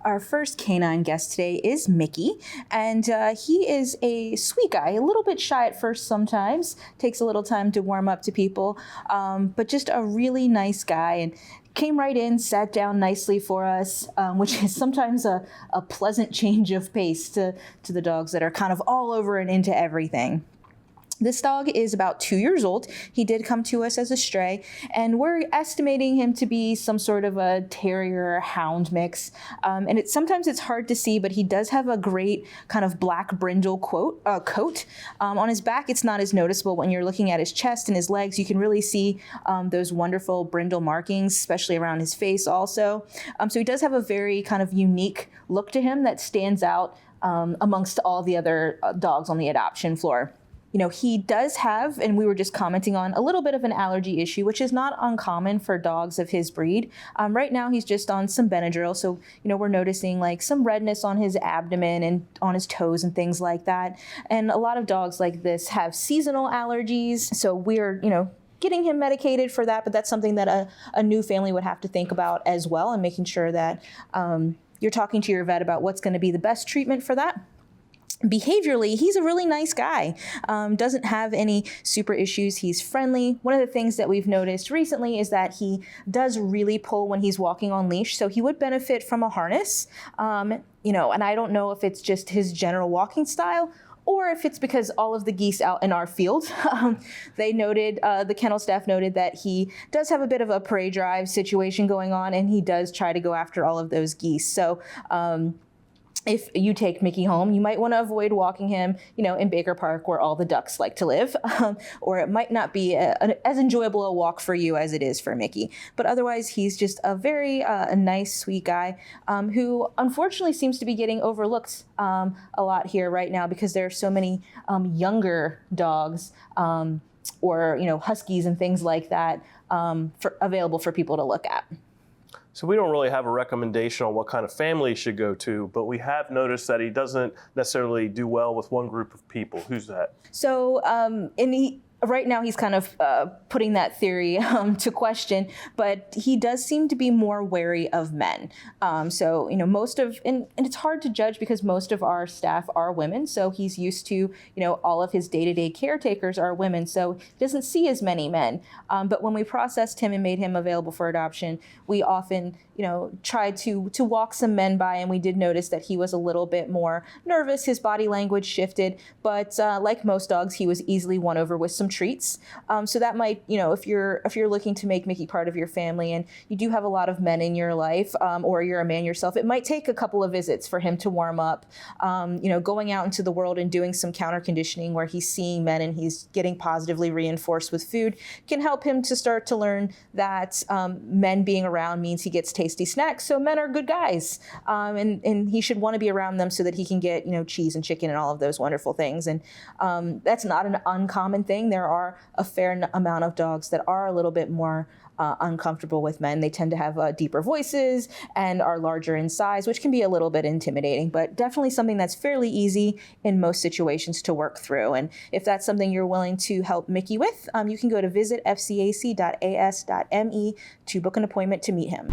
Our first canine guest today is Mickey, and he is a sweet guy, a little bit shy at first sometimes, takes a little time to warm up to people, but just a really nice guy, and came right in, sat down nicely for us, which is sometimes a pleasant change of pace to the dogs that are kind of all over and into everything. This dog is about 2 years old. He did come to us as a stray, and we're estimating him to be some sort of a terrier hound mix. And sometimes it's hard to see, but he does have a great kind of black brindle coat. On his back, it's not as noticeable. When you're looking at his chest and his legs, you can really see those wonderful brindle markings, especially around his face also. So he does have a very kind of unique look to him that stands out amongst all the other dogs on the adoption floor. You know, he does have, and we were just commenting on, a little bit of an allergy issue, which is not uncommon for dogs of his breed. Right now, he's just on some Benadryl, so, we're noticing like some redness on his abdomen and on his toes and things like that. And a lot of dogs like this have seasonal allergies, so we're, getting him medicated for that, but that's something that a new family would have to think about as well, and making sure that you're talking to your vet about what's going to be the best treatment for that. Behaviorally, he's a really nice guy. Doesn't have any super issues. He's friendly. One of the things that we've noticed recently is that he does really pull when he's walking on leash, so he would benefit from a harness. And I don't know if it's just his general walking style or if it's because all of the geese out in our field, they noted, the kennel staff noted that he does have a bit of a prey drive situation going on, and he does try to go after all of those geese. So, if you take Mickey home, you might want to avoid walking him, in Baker Park where all the ducks like to live, or it might not be as enjoyable a walk for you as it is for Mickey. But otherwise, he's just a very a nice, sweet guy who unfortunately seems to be getting overlooked a lot here right now because there are so many younger dogs or, huskies and things like that available for people to look at. So we don't really have a recommendation on what kind of family he should go to, but we have noticed that he doesn't necessarily do well with one group of people. Who's that? So right now he's kind of putting that theory to question, but he does seem to be more wary of men. So, and it's hard to judge because most of our staff are women. So he's used to, all of his day-to-day caretakers are women. So he doesn't see as many men. But when we processed him and made him available for adoption, we often, tried to walk some men by, and we did notice that he was a little bit more nervous. His body language shifted, but like most dogs, he was easily won over with some treats. So that might, if you're looking to make Mickey part of your family and you do have a lot of men in your life, or you're a man yourself, it might take a couple of visits for him to warm up. Going out into the world and doing some counter conditioning where he's seeing men and he's getting positively reinforced with food can help him to start to learn that men being around means he gets tasty snacks. So men are good guys, and he should want to be around them so that he can get cheese and chicken and all of those wonderful things. And that's not an uncommon thing. There are a fair amount of dogs that are a little bit more uncomfortable with men. They tend to have deeper voices and are larger in size, which can be a little bit intimidating, but definitely something that's fairly easy in most situations to work through. And if that's something you're willing to help Mickey with, you can go to visitfcac.as.me to book an appointment to meet him.